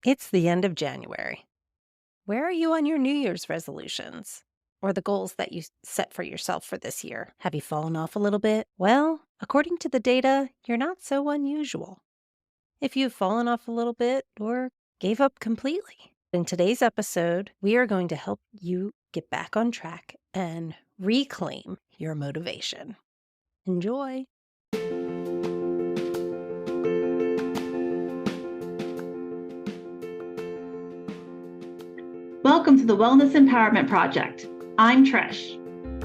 It's the end of January. Where are you on your New Year's resolutions? Or the goals that you set for yourself for this year? Have you fallen off a little bit? Well, according to the data, you're not so unusual. If you've fallen off a little bit or gave up completely. In today's episode, we are going to help you get back on track and reclaim your motivation. Enjoy. Welcome to the Wellness Empowerment Project. I'm Trish.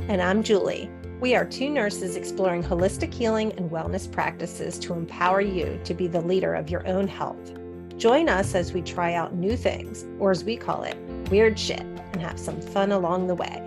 And I'm Julie. We are two nurses exploring holistic healing and wellness practices to empower you to be the leader of your own health. Join us as we try out new things, or as we call it, weird shit, and have some fun along the way.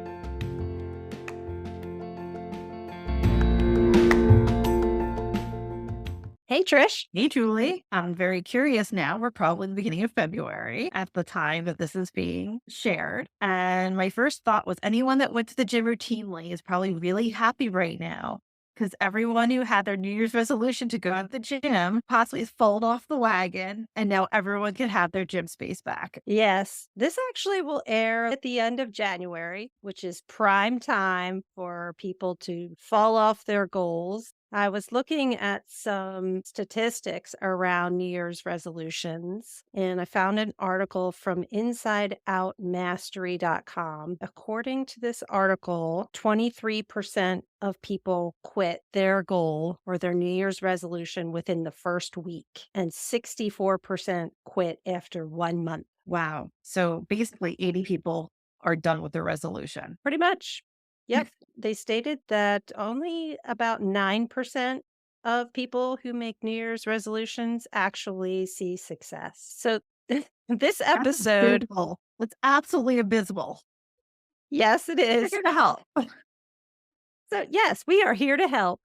Hey, Trish. Hey, Julie. I'm very curious now. We're probably in the beginning of February at the time that this is being shared. And my first thought was anyone that went to the gym routinely is probably really happy right now because everyone who had their New Year's resolution to go to the gym possibly has fallen off the wagon and now everyone can have their gym space back. Yes, this actually will air at the end of January, which is prime time for people to fall off their goals. I was looking at some statistics around New Year's resolutions, and I found an article from InsideOutMastery.com. According to this article, 23% of people quit their goal or their New Year's resolution within the first week, and 64% quit after 1 month. Wow. So basically, 80 people are done with their resolution. Pretty much. Yep. They stated that only about 9% of people who make New Year's resolutions actually see success. So this That's episode, abysmal. It's absolutely abysmal. yes, it We're is. here to help. So yes, we are here to help.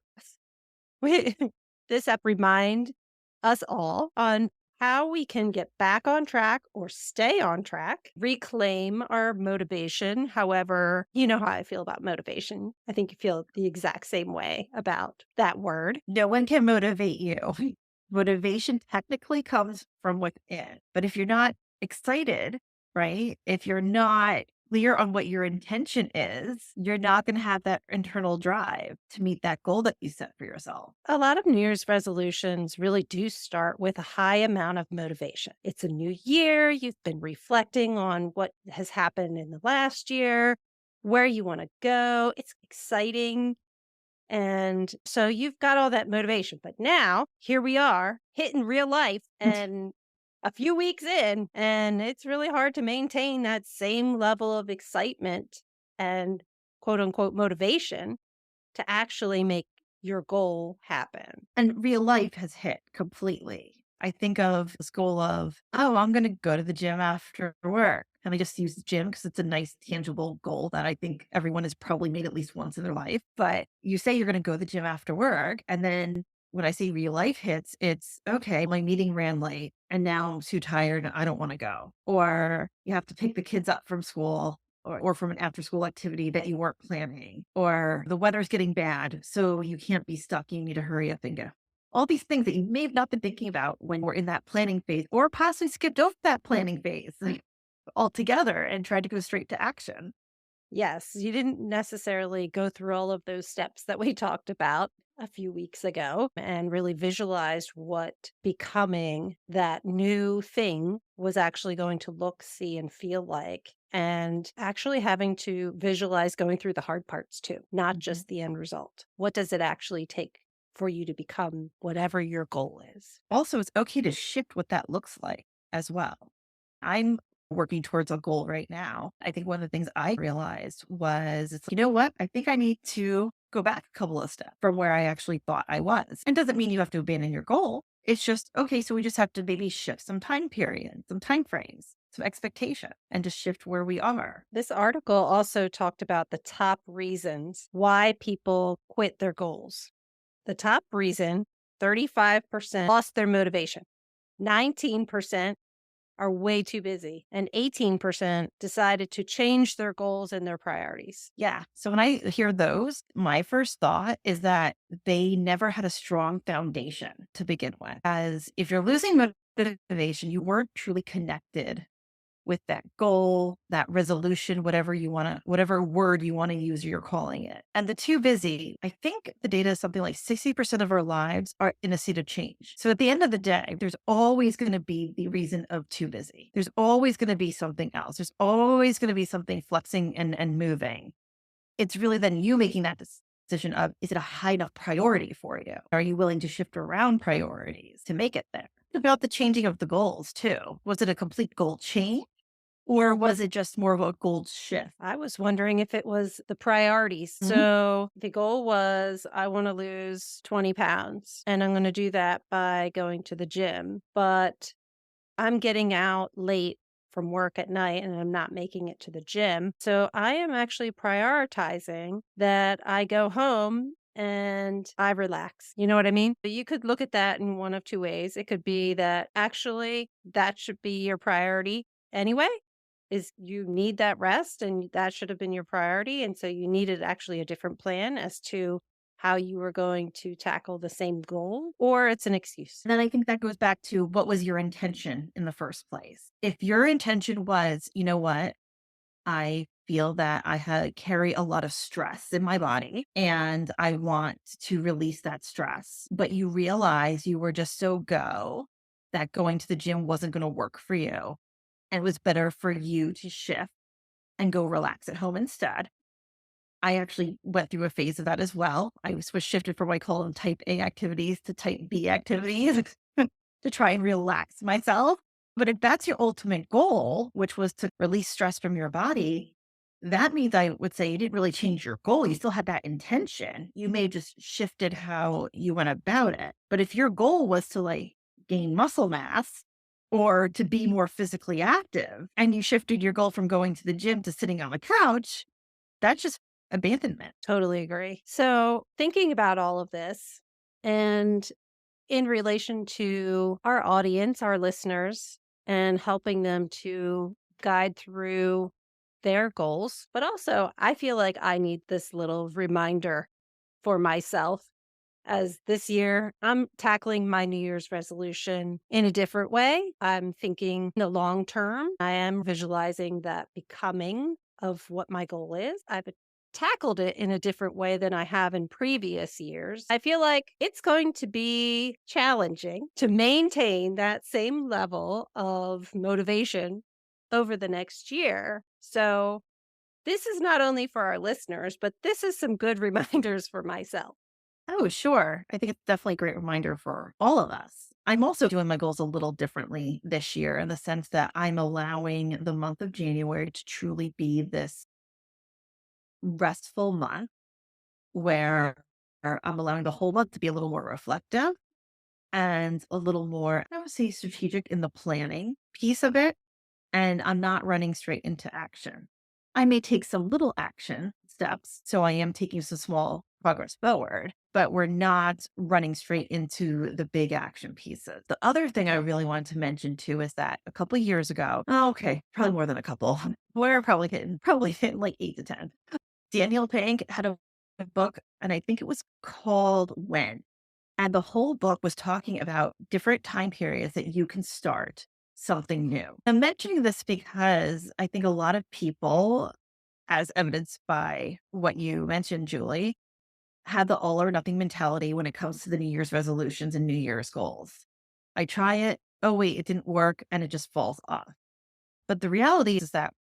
We, this app remind us all on how we can get back on track or stay on track, reclaim our motivation. However, you know how I feel about motivation. I think you feel the exact same way about that word. No one can motivate you. Motivation technically comes from within. But if you're not excited, right? If you're not clear on what your intention is, you're not going to have that internal drive to meet that goal that you set for yourself. A lot of New Year's resolutions really do start with a high amount of motivation. It's a new year. You've been reflecting on what has happened in the last year, where you want to go. It's exciting. And so you've got all that motivation. But now here we are hitting real life and a few weeks in, and it's really hard to maintain that same level of excitement and quote unquote motivation to actually make your goal happen. And real life has hit completely. I think of this goal of, oh, I'm going to go to the gym after work. And I just use the gym because it's a nice, tangible goal that I think everyone has probably made at least once in their life. But you say you're going to go to the gym after work. And then when I say real life hits, it's okay, my meeting ran late and now I'm too tired and I don't want to go. Or you have to pick the kids up from school or from an after school activity that you weren't planning, or the weather's getting bad, so you can't be stuck. You need to hurry up and go. All these things that you may have not been thinking about when we're in that planning phase, or possibly skipped over that planning phase altogether and tried to go straight to action. Yes, you didn't necessarily go through all of those steps that we talked about a few weeks ago and really visualized what becoming that new thing was actually going to look, see, and feel like. And actually having to visualize going through the hard parts too, not Mhm. just the end result. What does it actually take for you to become whatever your goal is? Also, it's okay to shift what that looks like as well. I'm working towards a goal right now. I think one of the things I realized was, it's, you know what? I think I need to go back a couple of steps from where I actually thought I was. And doesn't mean you have to abandon your goal. It's just, okay, so we just have to maybe shift some time period, some time frames, some expectation, and just shift where we are. This article also talked about the top reasons why people quit their goals. The top reason 35% lost their motivation, 19% are way too busy, and 18% decided to change their goals and their priorities. Yeah. So when I hear those, my first thought is that they never had a strong foundation to begin with. As if you're losing the motivation. You weren't truly connected with that goal, that resolution, whatever word you want to use, you're calling it. And the too busy, I think the data is something like 60% of our lives are in a state of change. So at the end of the day, there's always going to be the reason of too busy. There's always going to be something else. There's always going to be something flexing and moving. It's really then you making that decision of, is it a high enough priority for you? Are you willing to shift around priorities to make it there? About the changing of the goals too. Was it a complete goal change? Or was it just more of a goal shift? I was wondering if it was the priorities. Mhm. So the goal was I want to lose 20 pounds and I'm going to do that by going to the gym. But I'm getting out late from work at night and I'm not making it to the gym. So I am actually prioritizing that I go home and I relax. You know what I mean? But you could look at that in one of two ways. It could be that actually that should be your priority anyway. Is you need that rest and that should have been your priority. And so you needed actually a different plan as to how you were going to tackle the same goal, or it's an excuse. And then I think that goes back to what was your intention in the first place? If your intention was, you know what, I feel that carry a lot of stress in my body and I want to release that stress, but you realize you were just so go that going to the gym wasn't going to work for you. And it was better for you to shift and go relax at home instead. I actually went through a phase of that as well. Was shifted from what I call them type A activities to type B activities to try and relax myself. But if that's your ultimate goal, which was to release stress from your body, that means I would say you didn't really change your goal. You still had that intention. You may have just shifted how you went about it. But if your goal was to like gain muscle mass or to be more physically active and you shifted your goal from going to the gym to sitting on the couch, that's just abandonment. Totally agree. So, thinking about all of this and in relation to our audience, our listeners, and helping them to guide through their goals, but also I feel like I need this little reminder for myself as this year I'm tackling my New Year's resolution in a different way. I'm thinking the long term. I am visualizing that becoming of what my goal is. I've tackled it in a different way than I have in previous years. I feel like it's going to be challenging to maintain that same level of motivation over the next year. So, this is not only for our listeners, but this is some good reminders for myself. Oh, sure. I think it's definitely a great reminder for all of us. I'm also doing my goals a little differently this year in the sense that I'm allowing the month of January to truly be this restful month where I'm allowing the whole month to be a little more reflective and a little more, I would say, strategic in the planning piece of it. And I'm not running straight into action. I may take some little action steps. So I am taking some small progress forward, but we're not running straight into the big action pieces. The other thing I really wanted to mention too is that a couple of years ago, oh, okay, probably more than a couple, we're probably hitting like 8 to 10. Daniel Pink had a book, and I think it was called When. And the whole book was talking about different time periods that you can start something new. I'm mentioning this because I think a lot of people, as evidenced by what you mentioned, Julie, have the all or nothing mentality when it comes to the New Year's resolutions and New Year's goals. I try it. Oh, wait, it didn't work. And it just falls off. But the reality is that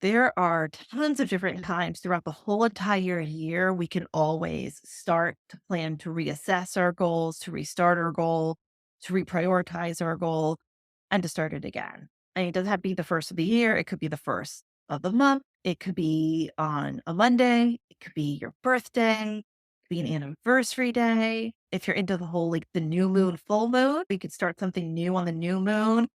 there are tons of different times throughout the whole entire year we can always start to plan to reassess our goals, to restart our goal, to reprioritize our goal, and to start it again. And it doesn't have to be the first of the year. It could be the first of the month. It could be on a Monday. It could be your birthday. It could be an anniversary day. If you're into the whole like the new moon, full moon, we could start something new on the new moon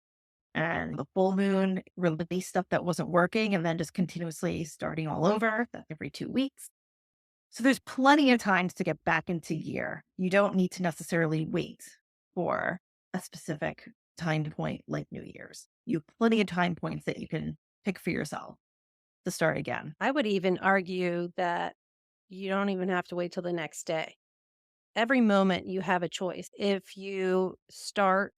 and the full moon, release stuff that wasn't working, and then just continuously starting all over every 2 weeks. So there's plenty of times to get back into gear. You don't need to necessarily wait for a specific time point like New Year's. You have plenty of time points that you can pick for yourself to start again. I would even argue that you don't even have to wait till the next day. Every moment you have a choice. If you start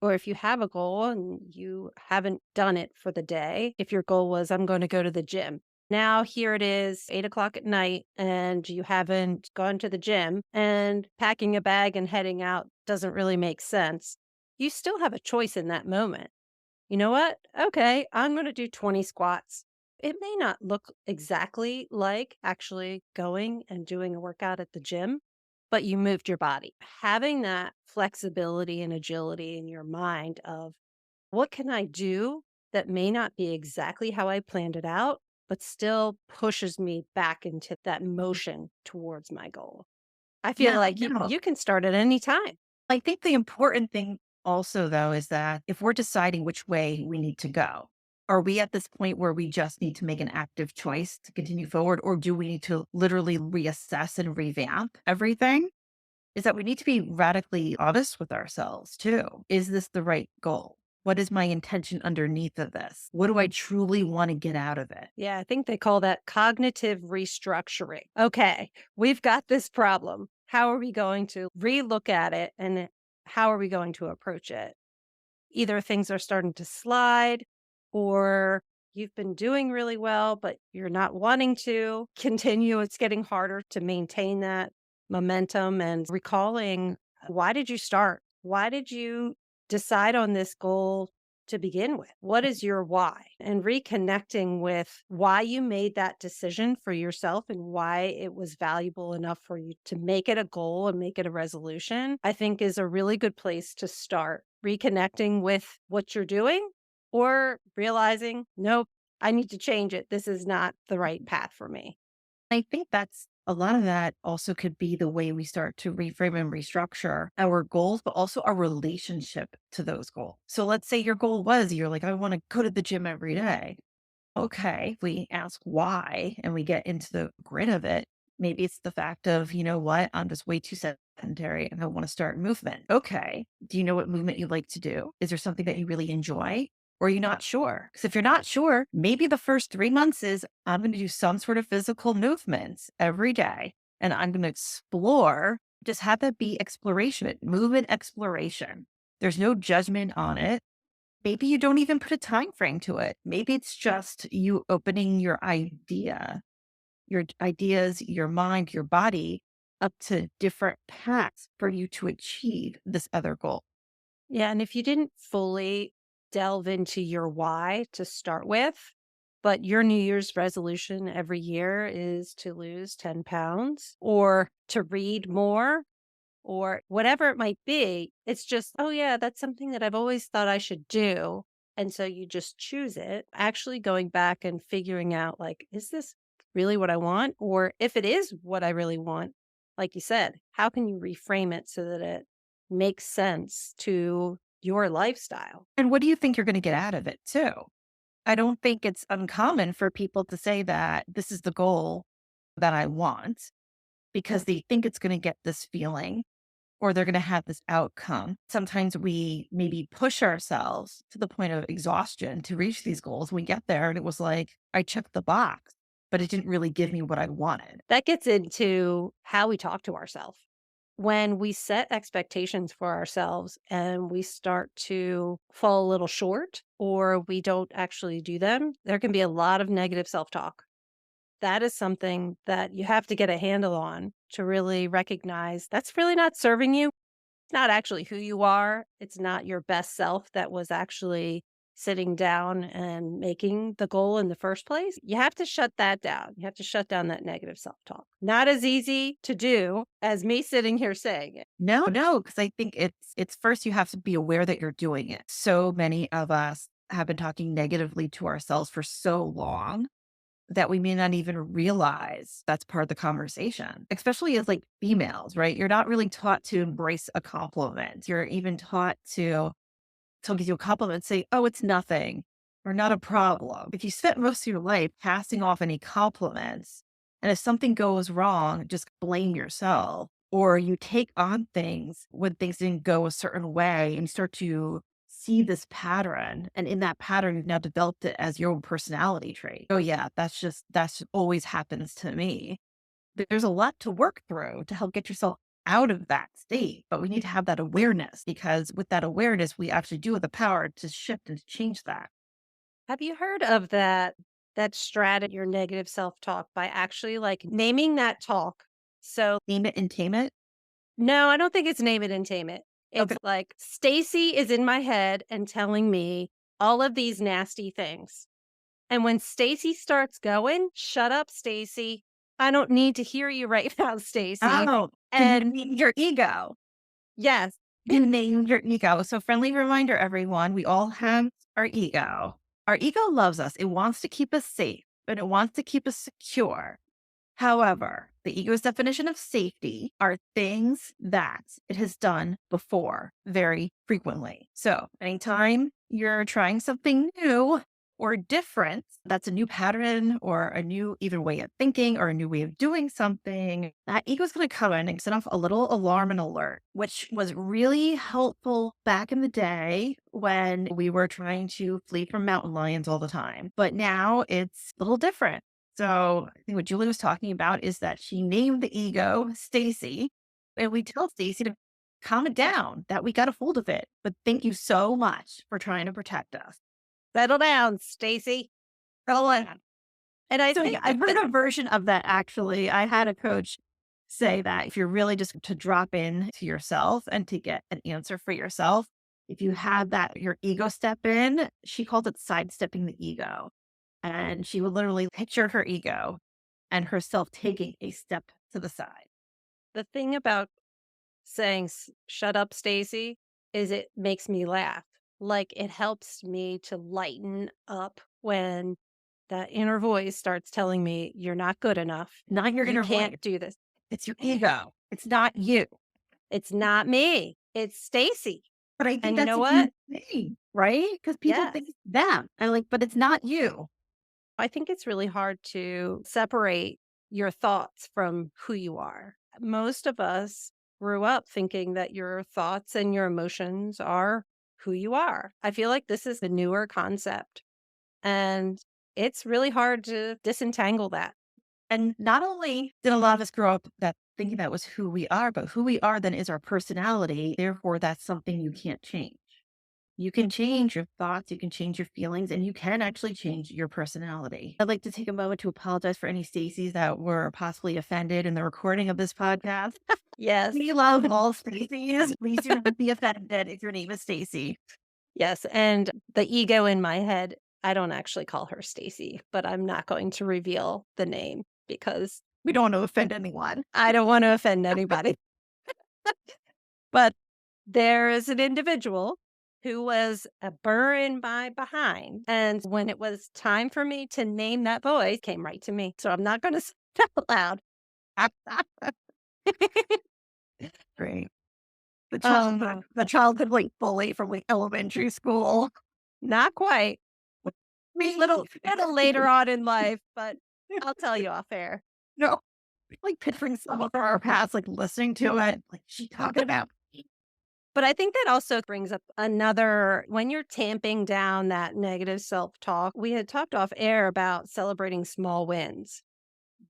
Or if you have a goal and you haven't done it for the day, if your goal was, I'm going to go to the gym. Now, here it is, 8 o'clock at night, and you haven't gone to the gym, and packing a bag and heading out doesn't really make sense. You still have a choice in that moment. You know what? Okay, I'm going to do 20 squats. It may not look exactly like actually going and doing a workout at the gym, but you moved your body. Having that flexibility and agility in your mind of what can I do that may not be exactly how I planned it out, but still pushes me back into that motion towards my goal. I feel Yeah, like no. you can start at any time. I think the important thing also, though, is that if we're deciding which way we need to go, are we at this point where we just need to make an active choice to continue forward, or do we need to literally reassess and revamp everything? Is that we need to be radically honest with ourselves too. Is this the right goal? What is my intention underneath of this? What do I truly want to get out of it? Yeah, I think they call that cognitive restructuring. Okay, we've got this problem. How are we going to relook at it and how are we going to approach it? Either things are starting to slide or you've been doing really well, but you're not wanting to continue. It's getting harder to maintain that momentum and recalling why did you start? Why did you decide on this goal to begin with? What is your why? And reconnecting with why you made that decision for yourself and why it was valuable enough for you to make it a goal and make it a resolution, I think is a really good place to start reconnecting with what you're doing or realizing, nope, I need to change it. This is not the right path for me. I think that's a lot of that also could be the way we start to reframe and restructure our goals, but also our relationship to those goals. So let's say your goal was you're like, I want to go to the gym every day. Okay, we ask why and we get into the grit of it. Maybe it's the fact of, you know what, I'm just way too sedentary and I want to start movement. Okay, do you know what movement you like to do? Is there something that you really enjoy? Or are you not sure? Because if you're not sure, maybe the first 3 months is I'm going to do some sort of physical movements every day and I'm going to explore, just have that be exploration, movement exploration. There's no judgment on it. Maybe you don't even put a time frame to it. Maybe it's just you opening your ideas, your mind, your body up to different paths for you to achieve this other goal. Yeah. And if you didn't fully delve into your why to start with, but your New Year's resolution every year is to lose 10 pounds or to read more or whatever it might be, it's just, oh, yeah, that's something that I've always thought I should do. And so you just choose it, actually going back and figuring out, like, is this really what I want? Or if it is what I really want, like you said, how can you reframe it so that it makes sense to your lifestyle? And what do you think you're going to get out of it too? I don't think it's uncommon for people to say that this is the goal that I want because they think it's going to get this feeling or they're going to have this outcome. Sometimes we maybe push ourselves to the point of exhaustion to reach these goals. We get there and it was like, I checked the box, but it didn't really give me what I wanted. That gets into how we talk to ourselves. When we set expectations for ourselves and we start to fall a little short or we don't actually do them, there can be a lot of negative self talk. That is something that you have to get a handle on to really recognize that's really not serving you. It's not actually who you are. It's not your best self that was actually sitting down and making the goal in the first place. You have to shut that down. You have to shut down that negative self talk. Not as easy to do as me sitting here saying it. No, no, because I think it's first you have to be aware that you're doing it. So many of us have been talking negatively to ourselves for so long that we may not even realize that's part of the conversation, especially as like females, right? You're not really taught to embrace a compliment. You're even taught to someone gives you a compliment, say, oh, it's nothing or not a problem. If you spent most of your life passing off any compliments, and if something goes wrong, just blame yourself, or you take on things when things didn't go a certain way and you start to see this pattern. And in that pattern, you've now developed it as your own personality trait. Oh, yeah, that's always happens to me. There's a lot to work through to help get yourself out of that state, but we need to have that awareness because with that awareness, we actually do have the power to shift and to change that. Have you heard of that strategy, your negative self-talk, by actually, like, naming that talk? So Name it and tame it. no, I don't think it's name it and tame it. Okay. It's like, Stacy is in my head and telling me all of these nasty things. And when Stacy starts going, "Shut up, Stacy. I don't need to hear you right now, Stacy." Oh, so you And named your ego. yes, You named your ego. So friendly reminder, everyone, we all have our ego. Our ego loves us. It wants to keep us safe and it wants to keep us secure. However, the ego's definition of safety are things that it has done before very frequently. So, anytime you're trying something new or different, that's a new pattern or a new either way of thinking or a new way of doing something, that ego's going to come in and set off a little alarm and alert, which was really helpful back in the day when we were trying to flee from mountain lions all the time. But now it's a little different. So I think what Julie was talking about is that she named the ego Stacy, and we tell Stacy to calm it down, that we got a hold of it. But thank you so much for trying to protect us. settle down, Stacy. Settle down. And I So yeah, think I've heard a version of that actually. I had a coach say that if you're really just to drop in to yourself and to get an answer for yourself, if you have that your ego step in, she called it sidestepping the ego. And she would literally picture her ego and herself taking a step to the side. the thing about saying, "Shut up, Stacy," is it makes me laugh. Like, it helps me to lighten up when that inner voice starts telling me, "You're not good enough. Not your You inner voice. can't do this." It's your ego. It's not you. It's not me. It's Stacy. But I think And you that's know a what? huge thing, right? Because people Yes. think it's them. And like, but it's not you. I think it's really hard to separate your thoughts from who you are. Most of us grew up thinking that your thoughts and your emotions are who you are. I feel like this is a newer concept, and it's really hard to disentangle that. And not only did a lot of us grow up that thinking that was who we are, but who we are then is our personality. Therefore, that's something you can't change. You can change your thoughts, you can change your feelings, and you can actually change your personality. I'd like to take a moment to apologize for any Stacys that were possibly offended in the recording of this podcast. Yes. We love all Stacys. Please do not be offended if your name is Stacy. Yes. And the ego in my head, I don't actually call her Stacy, but I'm not going to reveal the name because We don't want to offend anyone. I don't want to offend anybody. But there is an individual who was a burr in my behind. And when it was time for me to name that boy, it came right to me. So I'm not going to say it out loud. Great. The childhood like bully from like elementary school. Not quite. Me, Little later on in life, but I'll tell you off air. no, like picturing someone from our past, like listening to it, like she talking about. But I think that also brings up another when you're tamping down that negative self talk. We had talked off air about celebrating small wins.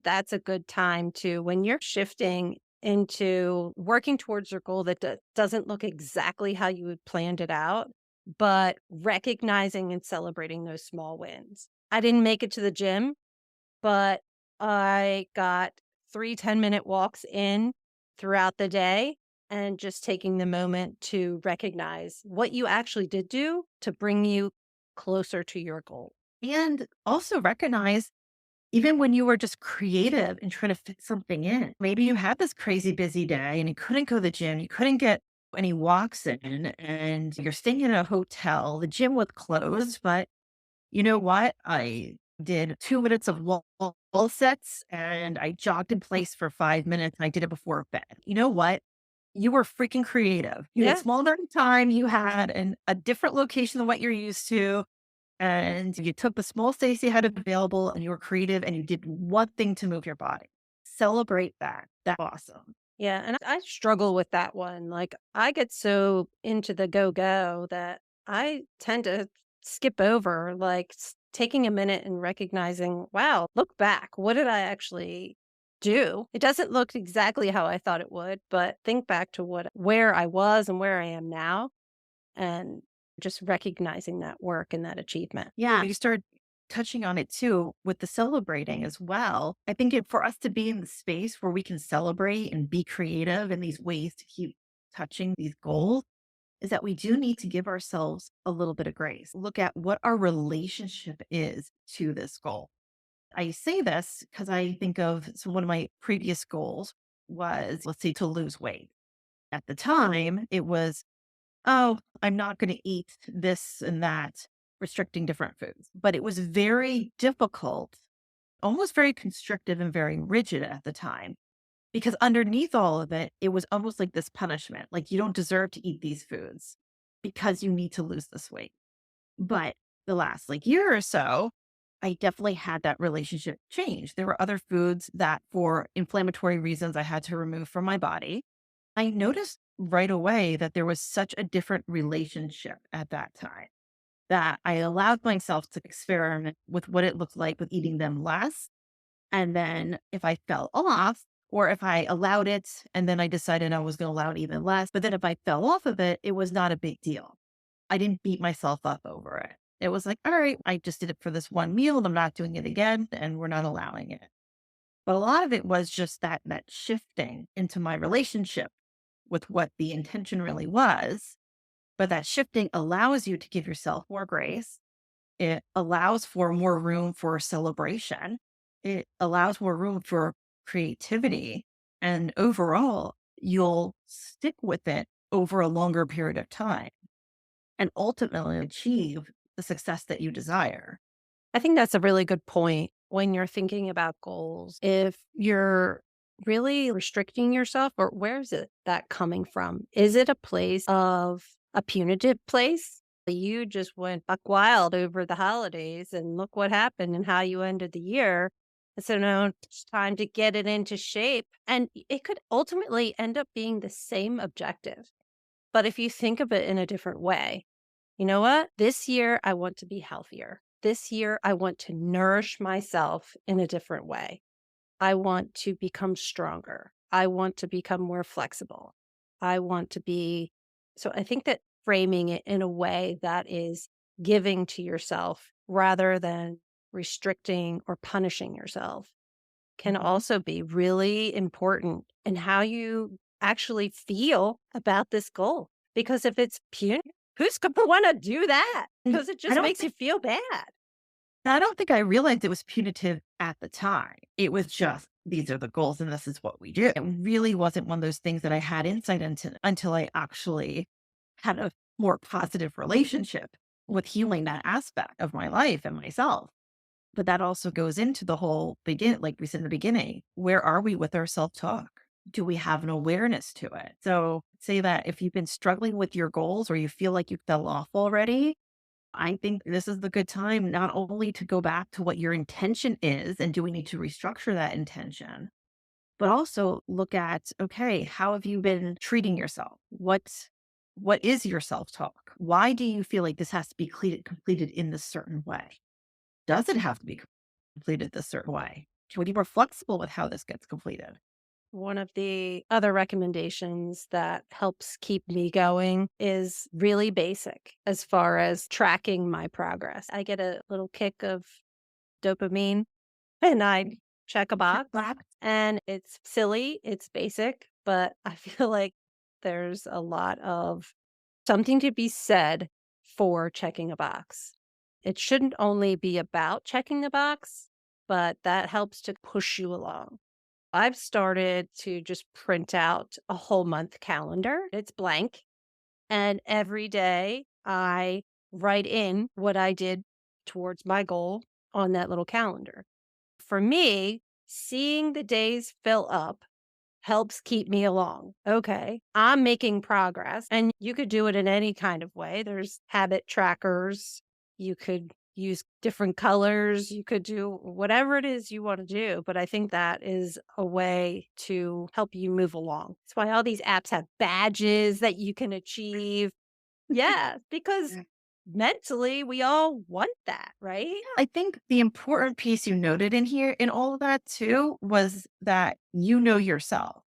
That's a good time to when you're shifting into working towards your goal that doesn't look exactly how you had planned it out, but recognizing and celebrating those small wins. I didn't make it to the gym, but I got 3 10-minute walks in throughout the day and just taking the moment to recognize what you actually did do to bring you closer to your goal. And also recognize even when you were just creative and trying to fit something in, maybe you had this crazy busy day and you couldn't go to the gym, you couldn't get any walks in, and you're staying in a hotel, the gym was closed, but you know what? I did 2 minutes of wall sets and I jogged in place for 5 minutes and I did it before bed. You know what? You were freaking creative. You had Yeah. small amount of time, you had a different location than what you're used to. And you took the small space you had available and you were creative and you did one thing to move your body. Celebrate that. That's awesome. Yeah, and I struggle with that one. Like, I get so into the go that I tend to skip over, like, taking a minute and recognizing, wow, look back. What did I actually do. It doesn't look exactly how I thought it would, but think back to where I was and where I am now and just recognizing that work and that achievement. Yeah, you start touching on it too with the celebrating as well. I think for us to be in the space where we can celebrate and be creative in these ways to keep touching these goals is that we do need to give ourselves a little bit of grace. Look at what our relationship is to this goal. I say this because I think of so one of my previous goals was, let's say, to lose weight. At the time, it was, oh, I'm not going to eat this and that, restricting different foods. But it was very difficult, almost very constrictive and very rigid at the time. Because underneath all of it, it was almost like this punishment. Like you don't deserve to eat these foods because you need to lose this weight. But the last like year or so, I definitely had that relationship change. There were other foods that for inflammatory reasons I had to remove from my body. I noticed right away that there was such a different relationship at that time that I allowed myself to experiment with what it looked like with eating them less. And then if I fell off, or if I allowed it and then I decided I was going to allow it even less, but then if I fell off of it, it was not a big deal. I didn't beat myself up over it. It was like, all right, I just did it for this one meal and I'm not doing it again and we're not allowing it. But a lot of it was just that shifting into my relationship with what the intention really was. But that shifting allows you to give yourself more grace. It allows for more room for celebration. It allows more room for creativity. And overall, you'll stick with it over a longer period of time and ultimately achieve the success that you desire. I think that's a really good point when you're thinking about goals. If you're really restricting yourself, or where is that coming from? Is it a place of a punitive place? You just went buck wild over the holidays and look what happened and how you ended the year. And so now it's time to get it into shape. And it could ultimately end up being the same objective. But if you think of it in a different way, you know what? This year, I want to be healthier. This year, I want to nourish myself in a different way. I want to become stronger. I want to become more flexible. I want to be. So I think that framing it in a way that is giving to yourself rather than restricting or punishing yourself can Mhm. also be really important in how you actually feel about this goal. Because if it's punitive, who's going to want to do that? And Because it I just don't makes you think feel bad. I don't think I realized it was punitive at the time. It was just these are the goals and this is what we do. It really wasn't one of those things that I had insight into until I actually had a more positive relationship with healing that aspect of my life and myself. But that also goes into the whole like we said in the beginning, where are we with our self talk? Do we have an awareness to it? So, say that if you've been struggling with your goals or you feel like you fell off already, I think this is the good time not only to go back to what your intention is and do we need to restructure that intention, but also look at, okay, how have you been treating yourself? What is your self-talk? Why do you feel like this has to be completed in this certain way? Does it have to be completed this certain way? Can we be more flexible with how this gets completed? One of the other recommendations that helps keep me going is really basic as far as tracking my progress. I get a little kick of dopamine and I check a Check box box. and it's silly, it's basic, but I feel like there's a lot of something to be said for checking a box. It shouldn't only be about checking the box, but that helps to push you along. I've started to just print out a whole month calendar. It's blank. And every day I write in what I did towards my goal on that little calendar. For me, seeing the days fill up helps keep me along. Okay, I'm making progress. And you could do it in any kind of way. There's habit trackers. You could use different colors. You could do whatever it is you want to do. But I think that is a way to help you move along. That's why all these apps have badges that you can achieve. Yeah, because mentally, we all want that, right? I think the important piece you noted in here in all of that too was that you know yourself.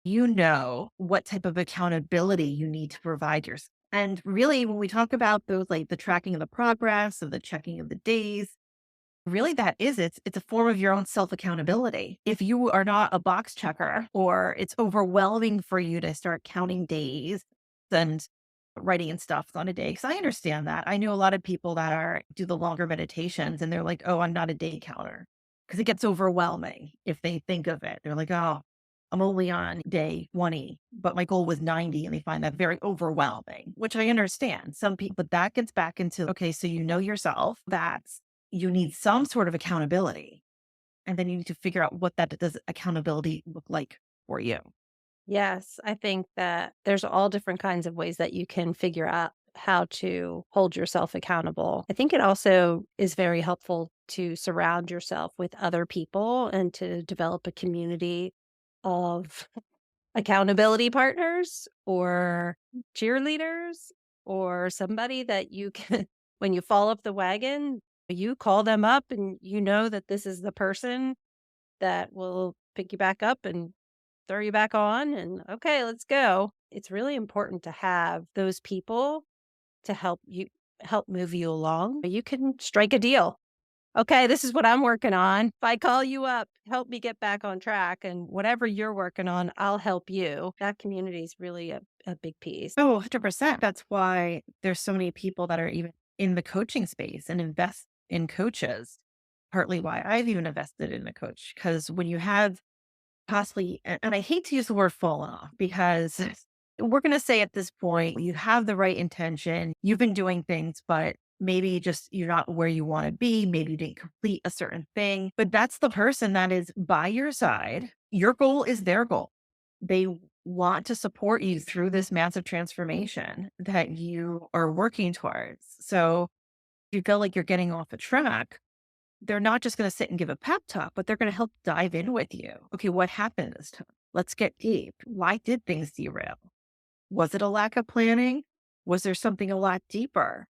You know what type of accountability you need to provide yourself. And really, when we talk about those, like the tracking of the progress, of the checking of the days, really that is it's a form of your own self accountability. If you are not a box checker or it's overwhelming for you to start counting days and writing and stuff on a day, because I understand that. I know a lot of people that are do the longer meditations and they're like, oh, I'm not a day counter because it gets overwhelming if they think of it. They're like, oh, I'm only on day 20, but my goal was 90. And they find that very overwhelming, which I understand. Some people, but that gets back into, okay, so you know yourself. That's you need some sort of accountability. And then you need to figure out what that does accountability look like for you. Yes, I think that there's all different kinds of ways that you can figure out how to hold yourself accountable. I think it also is very helpful to surround yourself with other people and to develop a community of accountability partners or cheerleaders or somebody that you can, when you fall off the wagon, you call them up and you know that this is the person that will pick you back up and throw you back on and okay, let's go. It's really important to have those people to help move you along. You can strike a deal. Okay, this is what I'm working on. If I call you up, help me get back on track and whatever you're working on, I'll help you. That community is really a big piece. Oh, 100%. That's why there's so many people that are even in the coaching space and invest in coaches. Partly why I've even invested in a coach. Because when you have possibly, and I hate to use the word fallen off because we're going to say at this point, you have the right intention, you've been doing things, but maybe just you're not where you want to be. Maybe you didn't complete a certain thing, but that's the person that is by your side. Your goal is their goal. They want to support you through this massive transformation that you are working towards. So if you feel like you're getting off a track, they're not just going to sit and give a pep talk, but they're going to help dive in with you. Okay, what happened this time? Let's get deep. Why did things derail? Was it a lack of planning? Was there something a lot deeper?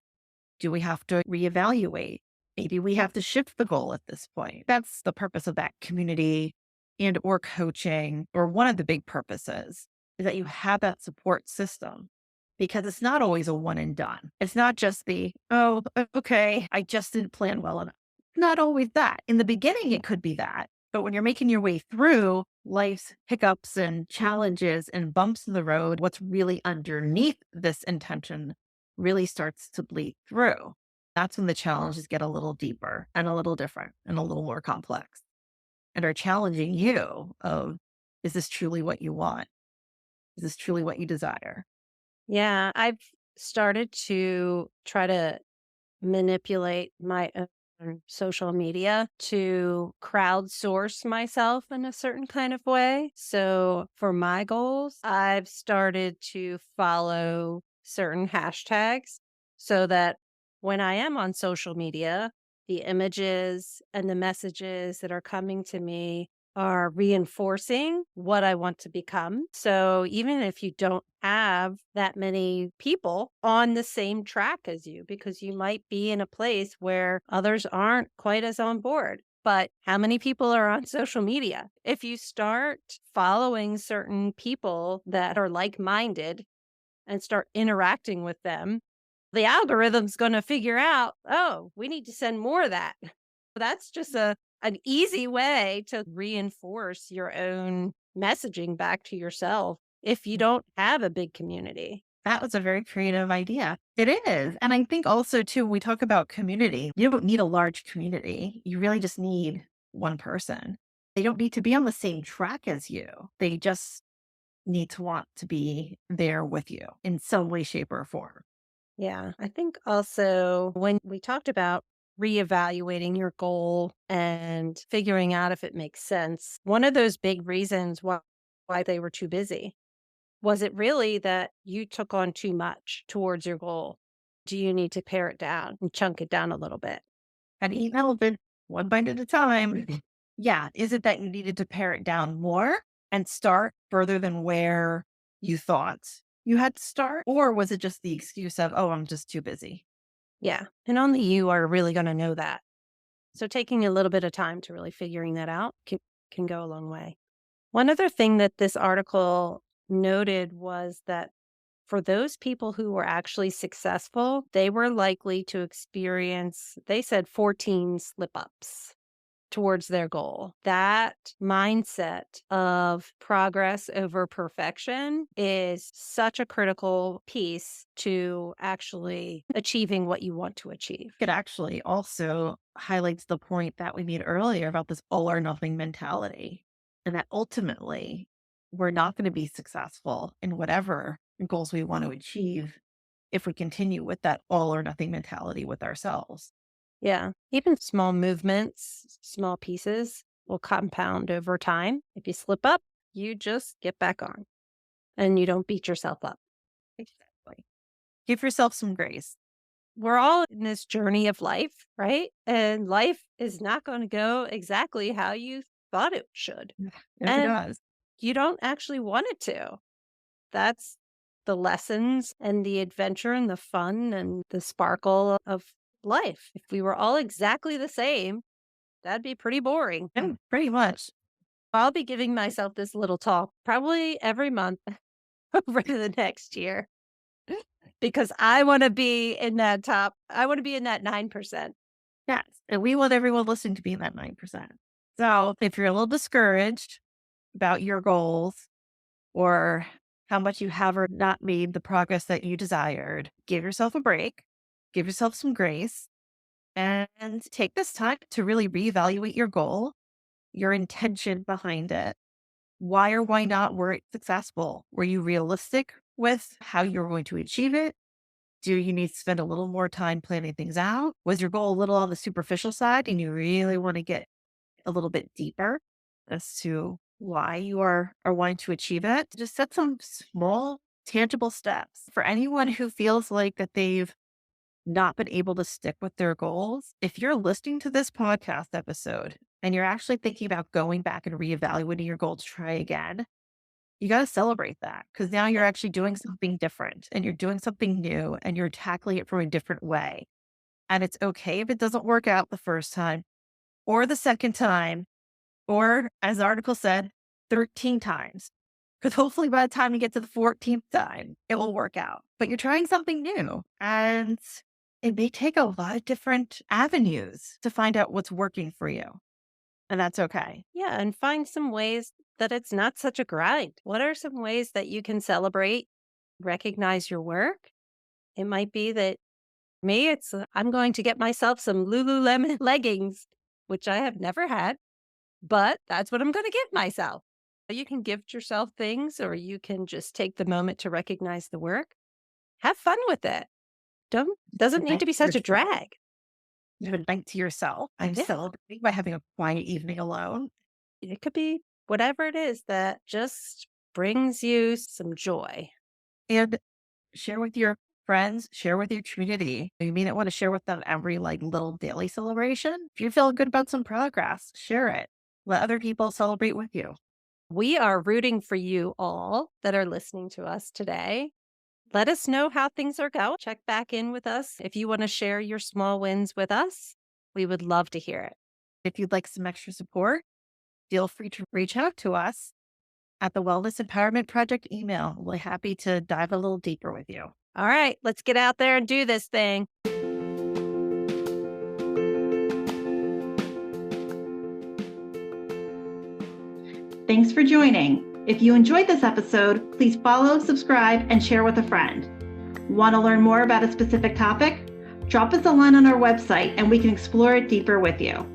Do we have to reevaluate? Maybe we have to shift the goal at this point. That's the purpose of that community and or coaching, or one of the big purposes is that you have that support system because it's not always a one and done. It's not just the, oh, okay, I just didn't plan well enough. Not always that. In the beginning, it could be that. But when you're making your way through life's hiccups and challenges and bumps in the road, what's really underneath this intention really starts to bleed through. That's when the challenges get a little deeper and a little different and a little more complex and are challenging you of, is this truly what you want? Is this truly what you desire? Yeah, I've started to try to manipulate my own social media to crowdsource myself in a certain kind of way. So for my goals, I've started to follow certain hashtags so that when I am on social media, the images and the messages that are coming to me are reinforcing what I want to become. So even if you don't have that many people on the same track as you, because you might be in a place where others aren't quite as on board. But how many people are on social media? If you start following certain people that are like minded and start interacting with them, the algorithm's going to figure out, oh, we need to send more of that. That's just an easy way to reinforce your own messaging back to yourself if you don't have a big community. That was a very creative idea. It is. And I think also, too, when we talk about community, you don't need a large community. You really just need one person. They don't need to be on the same track as you. They just need to want to be there with you in some way, shape, or form. Yeah. I think also when we talked about reevaluating your goal and figuring out if it makes sense, one of those big reasons why they were too busy. Was it really that you took on too much towards your goal? Do you need to pare it down and chunk it down a little bit? And eat an elephant one bite at a time. Yeah. Is it that you needed to pare it down more and start further than where you thought you had to start? Or was it just the excuse of, oh, I'm just too busy? Yeah. And only you are really going to know that. So taking a little bit of time to really figuring that out can go a long way. One other thing that this article noted was that for those people who were actually successful, they were likely to experience, they said 14 slip ups towards their goal. That mindset of progress over perfection is such a critical piece to actually achieving what you want to achieve. It actually also highlights the point that we made earlier about this all or nothing mentality, and that ultimately we're not going to be successful in whatever goals we want to achieve if we continue with that all or nothing mentality with ourselves. Yeah. Even small movements, small pieces will compound over time. If you slip up, you just get back on and you don't beat yourself up. Exactly. Give yourself some grace. We're all in this journey of life, right? And life is not going to go exactly how you thought it should. Never And does. you don't actually want it to. That's the lessons and the adventure and the fun and the sparkle of life. If we were all exactly the same, that'd be pretty boring. Yeah, pretty much. I'll be giving myself this little talk probably every month over the next year because I want to be in that I want to be in that 9%. Yes. And we want everyone listening to be in that 9%. So if you're a little discouraged about your goals or how much you have or not made the progress that you desired, give yourself a break, give yourself some grace, and take this time to really reevaluate your goal, your intention behind it. Why or why not were it successful? Were you realistic with how you're going to achieve it? Do you need to spend a little more time planning things out? Was your goal a little on the superficial side and you really want to get a little bit deeper as to why you are wanting to achieve it? Just set some small, tangible steps. For anyone who feels like that they've not been able to stick with their goals, if you're listening to this podcast episode and you're actually thinking about going back and reevaluating your goal to try again, you got to celebrate that because now you're actually doing something different and you're doing something new and you're tackling it from a different way. And it's okay if it doesn't work out the first time or the second time, or as the article said, 13 times. Because hopefully by the time you get to the 14th time, it will work out. But you're trying something new and it may take a lot of different avenues to find out what's working for you. And that's okay. Yeah. And find some ways that it's not such a grind. What are some ways that you can celebrate, recognize your work? It might be that me, I'm going to get myself some Lululemon leggings, which I have never had, but that's what I'm going to get myself. You can gift yourself things or you can just take the moment to recognize the work. Have fun with it. Doesn't need Night to be to such a yourself. drag. You have a night to yourself. I'm Yeah. celebrating by having a quiet evening alone. It could be whatever it is that just brings you some joy. And share with your friends, share with your community. You may not want to share with them every like little daily celebration. If you feel good about some progress, share it. Let other people celebrate with you. We are rooting for you all that are listening to us today. Let us know how things are going. Check back in with us if you want to share your small wins with us. We would love to hear it. If you'd like some extra support, feel free to reach out to us at the Wellness Empowerment Project email. We're happy to dive a little deeper with you. All right, let's get out there and do this thing. Thanks for joining. If you enjoyed this episode, please follow, subscribe, and share with a friend. Want to learn more about a specific topic? Drop us a line on our website and we can explore it deeper with you.